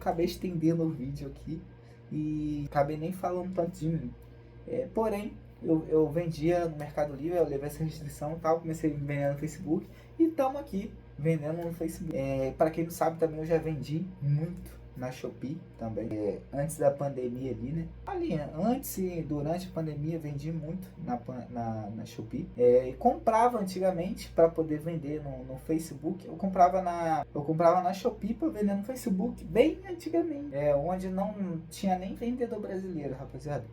Acabei estendendo o vídeo aqui e acabei nem falando tanto de mim. Porém, eu vendia no Mercado Livre, eu levei essa restrição e tal, comecei vendendo no Facebook e estamos aqui vendendo no Facebook. Para quem não sabe também, eu já vendi muito na Shopee também, antes da pandemia ali, né? Ali, antes e durante a pandemia, vendi muito na Shopee. E comprava antigamente para poder vender no Facebook. Eu comprava na Shopee para vender no Facebook, bem antigamente, onde não tinha nem vendedor brasileiro, rapaziada.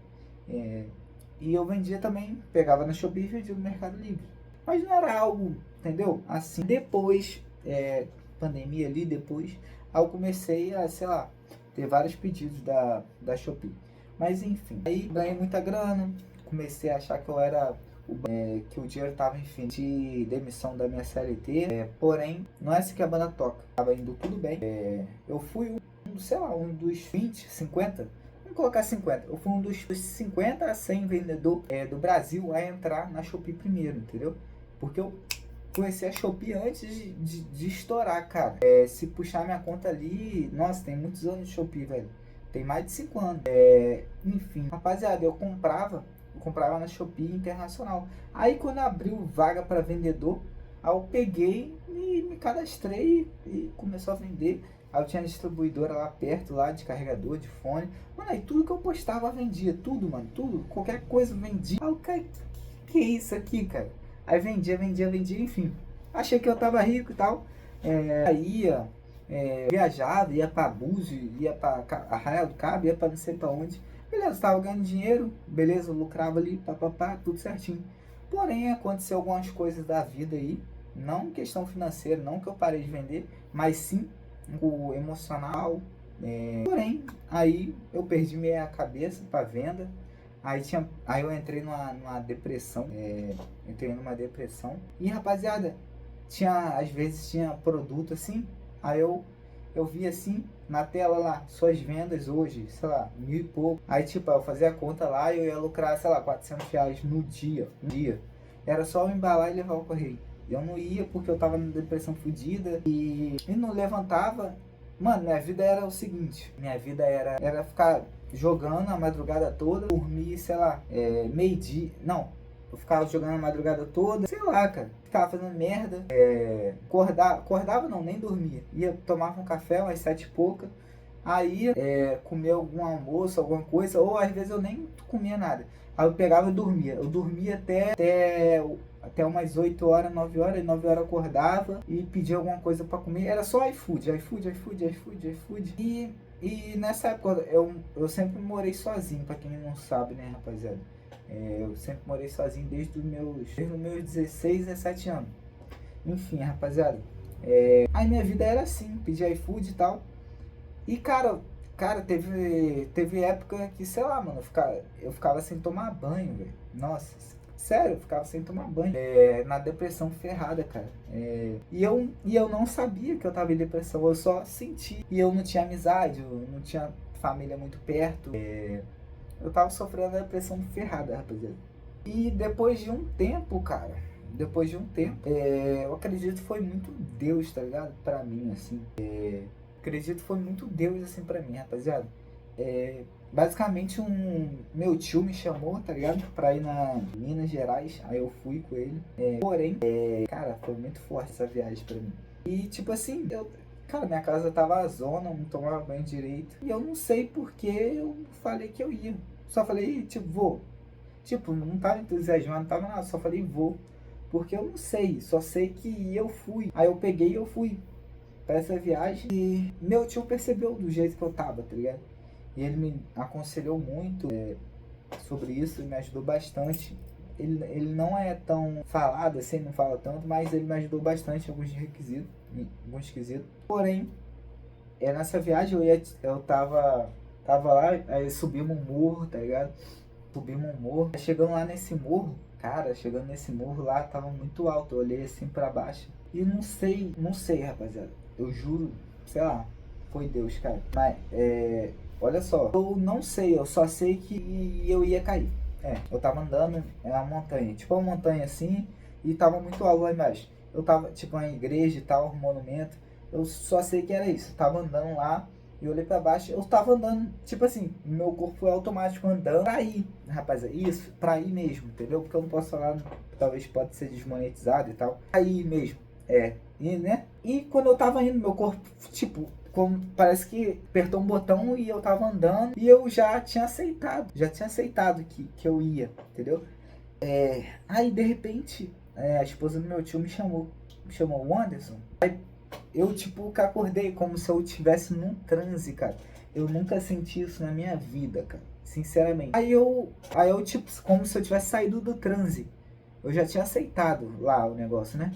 E eu vendia também, pegava na Shopee e vendia no Mercado Livre. Mas não era algo, entendeu? Assim, depois, pandemia ali, depois, aí eu comecei a, sei lá, ter vários pedidos da Shopee. Mas enfim, aí ganhei muita grana, comecei a achar que eu era, que o dinheiro estava, enfim, de demissão da minha CLT. Porém, não é assim que a banda toca. Tava indo tudo bem. Eu fui um dos 20, 50. Vamos colocar 50. Eu fui um dos 50 a 100 vendedor do Brasil a entrar na Shopee primeiro, entendeu? Porque eu conheci a Shopee antes de estourar, cara. Se puxar minha conta ali, nossa, tem muitos anos de Shopee, velho. Tem mais de 5 anos. Enfim, rapaziada, eu comprava na Shopee Internacional. Aí quando abriu vaga para vendedor, aí eu peguei e me cadastrei e começou a vender. Aí eu tinha distribuidora lá perto, lá de carregador, de fone. Mano, aí tudo que eu postava vendia. Tudo, mano, tudo. Qualquer coisa vendia. Aí eu, cara, que é isso aqui, cara? Aí vendia, enfim. Achei que eu tava rico e tal. Ia, viajava, ia pra Búzios, ia pra Arraial do Cabo, ia pra não sei pra onde. Beleza, tava ganhando dinheiro, beleza, lucrava ali, papapá, tudo certinho. Porém, aconteceu algumas coisas da vida aí, não questão financeira, não que eu parei de vender, mas sim o emocional. Porém, aí eu perdi minha cabeça pra venda. Aí eu entrei numa depressão. Entrei numa depressão. E rapaziada, às vezes tinha produto assim. Aí eu via assim na tela lá, suas vendas hoje, sei lá, 1.000 e pouco. Aí tipo, eu fazia a conta lá e eu ia lucrar, sei lá, R$ 400 no dia. Era só eu embalar e levar o correio. Eu não ia porque eu tava na depressão fodida e não levantava. Mano, minha vida era o seguinte. Minha vida era ficar jogando a madrugada toda, dormir, sei lá, meio-dia. Não, eu ficava jogando a madrugada toda, sei lá, cara. Ficava fazendo merda. Acordava não, nem dormia. Tomava um café umas 7 e pouca. Aí comer algum almoço, alguma coisa, ou às vezes eu nem comia nada. Aí eu pegava e dormia. Eu dormia até umas 8 horas, 9 horas, e 9 horas eu acordava e pedia alguma coisa pra comer. Era só iFood. E nessa época eu sempre morei sozinho, pra quem não sabe, né, rapaziada. Eu sempre morei sozinho desde os meus 16, 17 anos. Enfim, rapaziada. Aí minha vida era assim, pedia iFood e tal. E cara, teve época que, sei lá, mano, eu ficava sem tomar banho, velho. Nossa, sério, eu ficava sem tomar banho. Na depressão ferrada, cara. E eu não sabia que eu tava em depressão, eu só senti. E eu não tinha amizade, eu não tinha família muito perto. Eu tava sofrendo a depressão ferrada, rapaziada. E depois de um tempo, cara, eu acredito que foi muito Deus, tá ligado? Pra mim, assim. Acredito que foi muito Deus, assim, pra mim, rapaziada. Basicamente, meu tio me chamou, tá ligado? Pra ir na Minas Gerais, aí eu fui com ele. Porém, cara, foi muito forte essa viagem pra mim. E, tipo assim, cara, minha casa tava zona, não tomava banho direito. E eu não sei porque eu falei que eu ia. Só falei, tipo, vou. Tipo, não tava entusiasmado, não tava nada, só falei vou. Porque eu não sei, só sei que eu fui. Aí eu peguei e eu fui pra essa viagem. E meu tio percebeu do jeito que eu tava, tá ligado? E ele me aconselhou muito sobre isso, me ajudou bastante. Ele não é tão falado assim, não fala tanto, mas ele me ajudou bastante em alguns quesitos. Porém, nessa viagem eu tava lá, aí subimos um morro, tá ligado? Subimos um morro. Chegando lá nesse morro, cara, lá tava muito alto. Eu olhei assim pra baixo. E não sei, rapaziada. Eu juro, sei lá, foi Deus, cara. Mas, olha só, eu não sei, eu só sei que eu ia cair. Eu tava andando em uma montanha, tipo uma montanha assim, e tava muito alto lá embaixo. Eu tava, tipo, uma igreja e tal, um monumento. Eu só sei que era isso. Eu tava andando lá E eu olhei pra baixo, eu tava andando, tipo assim, meu corpo foi automático andando pra ir, rapaziada, isso, pra ir mesmo, entendeu? Porque eu não posso falar, talvez pode ser desmonetizado e tal. Pra ir mesmo, e né? E quando eu tava indo, meu corpo, tipo, como, parece que apertou um botão e eu tava andando e eu já tinha aceitado que eu ia, entendeu? Aí de repente, a esposa do meu tio me chamou, o Anderson. Eu, tipo, que acordei como se eu estivesse num transe, cara. Eu nunca senti isso na minha vida, cara. Sinceramente. Aí eu tipo, como se eu tivesse saído do transe. Eu já tinha aceitado lá o negócio, né?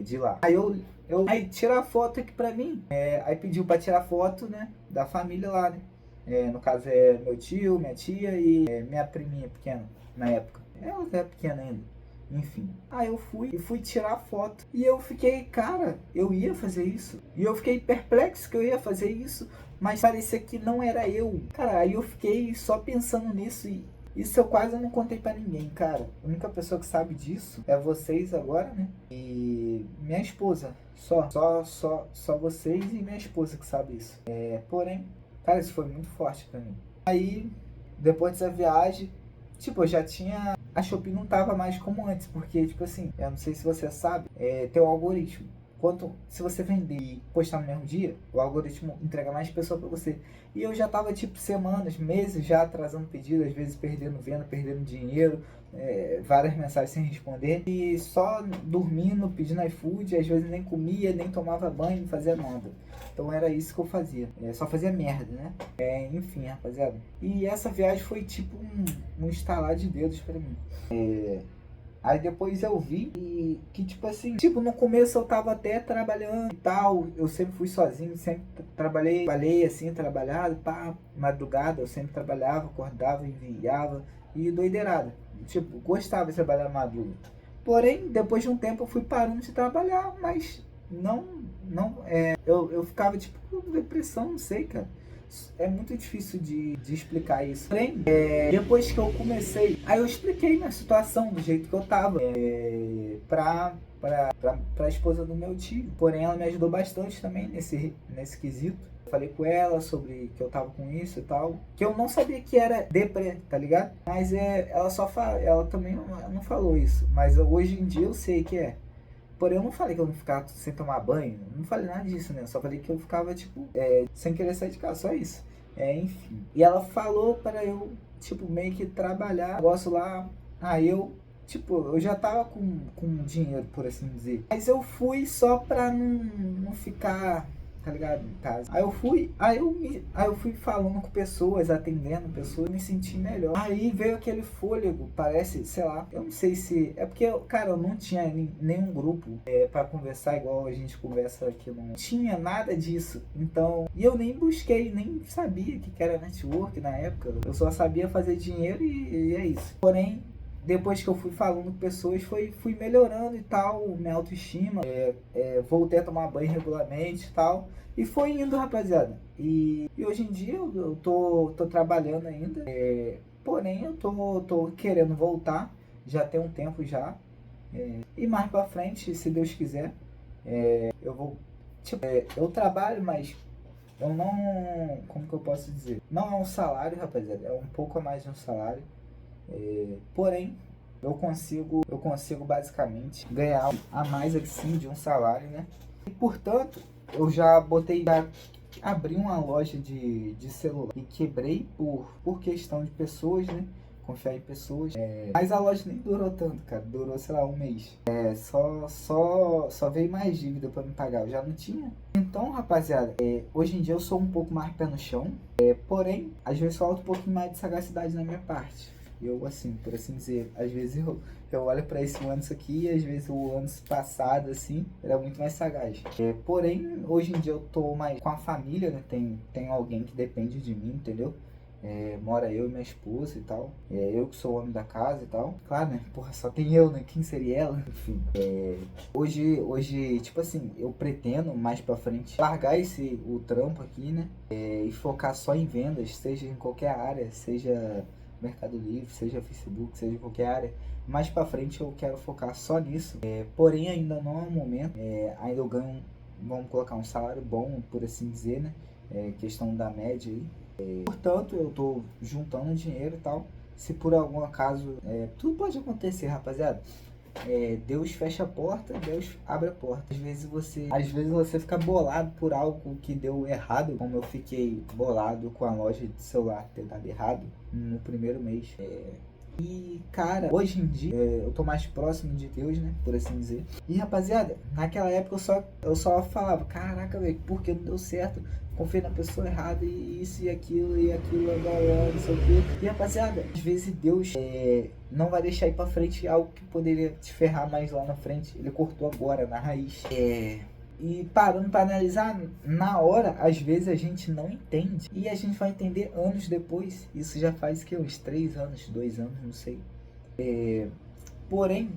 De lá. Aí tira a foto aqui pra mim. Aí pediu pra tirar foto, né? Da família lá, né? No caso é meu tio, minha tia e minha priminha pequena, na época. Ela é pequena ainda. Enfim. Aí eu fui tirar foto. E eu fiquei, cara, eu ia fazer isso. E eu fiquei perplexo que eu ia fazer isso. Mas parecia que não era eu. Cara, aí eu fiquei só pensando nisso e isso eu quase não contei pra ninguém, cara. A única pessoa que sabe disso é vocês agora, né? E minha esposa. Só vocês e minha esposa que sabe isso. Porém, cara, isso foi muito forte pra mim. Aí, depois dessa viagem, tipo, eu já tinha. A Shopee não tava mais como antes, porque, tipo assim, eu não sei se você sabe, tem um algoritmo. Se você vender e postar no mesmo dia, o algoritmo entrega mais pessoas para você. E eu já tava, tipo, semanas, meses já atrasando pedido, às vezes perdendo venda, perdendo dinheiro, várias mensagens sem responder. E só dormindo, pedindo iFood, às vezes nem comia, nem tomava banho, não fazia nada. Então era isso que eu fazia. Só fazia merda, né? Enfim, rapaziada. E essa viagem foi tipo um estalar de dedos pra mim. Aí depois eu vi que, tipo assim, tipo, no começo eu tava até trabalhando e tal, eu sempre fui sozinho, sempre trabalhei assim, trabalhado, pá, madrugada, eu sempre trabalhava, acordava, enviava e doideirada. Tipo, gostava de trabalhar madruga. Porém, depois de um tempo eu fui parando de trabalhar, mas eu ficava tipo com depressão, não sei, cara. É muito difícil de explicar isso. Porém, depois que eu comecei, aí eu expliquei minha situação do jeito que eu tava pra esposa do meu tio. Porém, ela me ajudou bastante também nesse quesito. Falei com ela sobre que eu tava com isso e tal. Que eu não sabia que era deprê, tá ligado? Mas ela também não falou isso. Mas hoje em dia eu sei que é. Porém, eu não falei que eu não ficava sem tomar banho. Não falei nada disso, né? Eu só falei que eu ficava, tipo, sem querer sair de casa. Só isso. Enfim. E ela falou para eu, tipo, meio que trabalhar. Negócio lá. Aí eu, tipo, eu já tava com dinheiro, por assim dizer. Mas eu fui só pra não ficar, tá ligado? Em casa. Aí eu fui falando com pessoas, atendendo pessoas, me senti melhor. Aí veio aquele fôlego, parece, sei lá, eu não sei se. É porque, cara, eu não tinha nenhum grupo pra conversar igual a gente conversa aqui. Não tinha nada disso. Então, e eu nem busquei, nem sabia o que era network na época. Eu só sabia fazer dinheiro e é isso. Porém, depois que eu fui falando com pessoas, fui melhorando e tal, minha autoestima, voltei a tomar banho regularmente e tal. E foi indo, rapaziada. E hoje em dia eu tô trabalhando ainda. Porém, eu tô querendo voltar. Já tem um tempo já. E mais pra frente, se Deus quiser, eu vou. Tipo, eu trabalho, mas eu não. Como que eu posso dizer? Não é um salário, rapaziada. É um pouco a mais de um salário. Porém, eu consigo basicamente ganhar a mais assim de um salário, né? E portanto, eu já abri uma loja de celular e quebrei por questão de pessoas, né? Confiar em pessoas. Mas a loja nem durou tanto, cara. Durou, sei lá, um mês. Só veio mais dívida pra me pagar. Eu já não tinha. Então, rapaziada, hoje em dia eu sou um pouco mais pé no chão. Porém, às vezes falta um pouquinho mais de sagacidade na minha parte. Eu, assim, por assim dizer, às vezes eu olho pra esse ano aqui e às vezes o ano passado, assim, era muito mais sagaz. Porém, hoje em dia eu tô mais com a família, né? Tem alguém que depende de mim, entendeu? Mora eu e minha esposa e tal. Eu que sou o homem da casa e tal. Claro, né? Porra, só tem eu, né? Quem seria ela? Enfim. Hoje, tipo assim, eu pretendo mais pra frente largar o trampo aqui, né? E focar só em vendas, seja em qualquer área, seja Mercado Livre, seja Facebook, seja em qualquer área. Mais pra frente eu quero focar só nisso. Porém, ainda não é o momento. Ainda eu ganho, vamos colocar um salário bom, por assim dizer, né? questão da média aí. Portanto, eu tô juntando dinheiro e tal. Se por algum acaso, tudo pode acontecer, rapaziada. Deus fecha a porta, Deus abre a porta. Às vezes você fica bolado por algo que deu errado, como eu fiquei bolado com a loja de celular ter dado errado no primeiro mês. E, cara, hoje em dia eu tô mais próximo de Deus, né? Por assim dizer. E, rapaziada, naquela época eu só falava, caraca, velho, por que não deu certo? Confiei na pessoa errada e isso e aquilo, agora, não sei o quê. E, rapaziada, às vezes Deus não vai deixar ir pra frente algo que poderia te ferrar mais lá na frente. Ele cortou agora, na raiz. E parando para analisar, na hora, às vezes a gente não entende. E a gente vai entender anos depois. Isso já faz que uns 3 anos, 2 anos, não sei. Porém,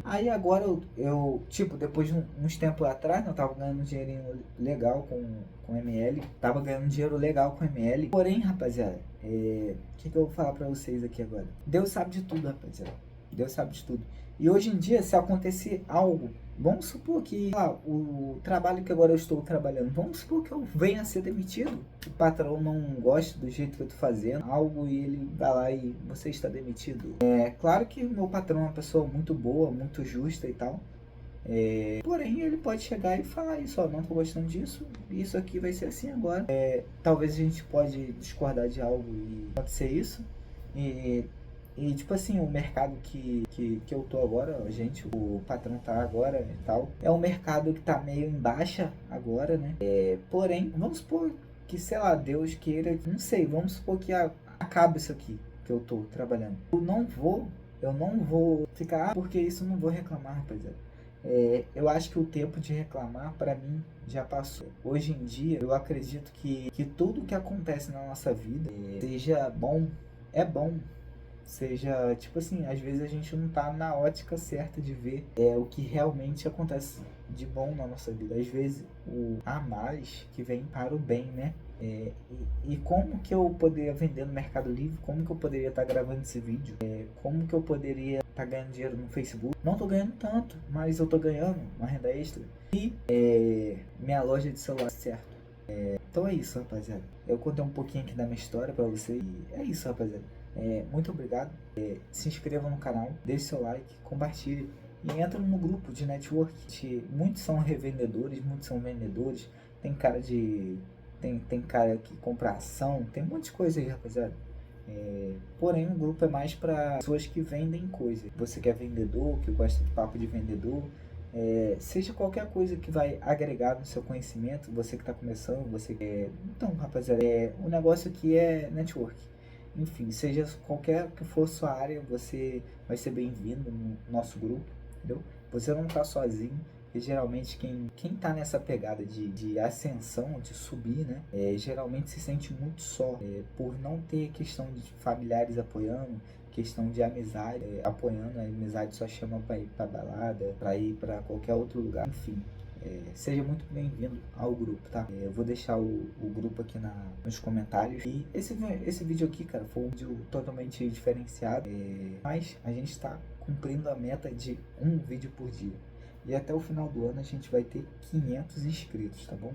aí agora eu tipo, depois de uns tempos atrás, eu tava ganhando um dinheirinho legal com ML. Tava ganhando dinheiro legal com ML. Porém, rapaziada, o que eu vou falar pra vocês aqui agora? Deus sabe de tudo, rapaziada. Deus sabe de tudo. E hoje em dia, se acontecer algo, vamos supor que o trabalho que agora eu estou trabalhando, vamos supor que eu venha a ser demitido. O patrão não gosta do jeito que eu estou fazendo algo e ele vai lá e você está demitido. Claro que o meu patrão é uma pessoa muito boa, muito justa e tal. Porém, ele pode chegar e falar isso, ó, não tô gostando disso, isso aqui vai ser assim agora. Talvez a gente pode discordar de algo e acontecer isso. E tipo assim, o mercado que eu tô agora, gente, o patrão tá agora e tal, é um mercado que tá meio em baixa agora, né? Porém, vamos supor que, sei lá, Deus queira, não sei, vamos supor que acabe isso aqui que eu tô trabalhando. Eu não vou ficar, porque isso eu não vou reclamar, rapaziada. Eu acho que o tempo de reclamar, pra mim, já passou. Hoje em dia, eu acredito que tudo que acontece na nossa vida, seja bom, é bom. Seja, tipo assim, às vezes a gente não tá na ótica certa de ver o que realmente acontece de bom na nossa vida. Às vezes há males que vem para o bem, né? E como que eu poderia vender no Mercado Livre? Como que eu poderia estar gravando esse vídeo? Como que eu poderia estar ganhando dinheiro no Facebook? Não tô ganhando tanto, mas eu tô ganhando uma renda extra. E minha loja de celular, certo? Então é isso, rapaziada. Eu contei um pouquinho aqui da minha história pra vocês. E é isso, rapaziada. Muito obrigado. Se inscreva no canal, deixe seu like, compartilhe e entra no grupo de network. Muitos são revendedores, muitos são vendedores. Tem cara que compra ação, tem um monte de coisa aí, rapaziada. Porém, o grupo é mais para pessoas que vendem coisas. Você que é vendedor, que gosta de papo de vendedor, seja qualquer coisa que vai agregar no seu conhecimento, você que está começando, então, rapaziada, o negócio aqui é network. Enfim, seja qualquer que for sua área, você vai ser bem-vindo no nosso grupo, entendeu? Você não tá sozinho, e geralmente quem tá nessa pegada de ascensão, de subir, né? Geralmente se sente muito só, por não ter questão de familiares apoiando, questão de amizade apoiando. A amizade só chama pra ir pra balada, pra ir pra qualquer outro lugar, enfim. Seja muito bem-vindo ao grupo, tá? Eu vou deixar o grupo aqui nos comentários. E esse vídeo aqui, cara, foi um vídeo totalmente diferenciado. Mas a gente tá cumprindo a meta de um vídeo por dia. E até o final do ano a gente vai ter 500 inscritos, tá bom?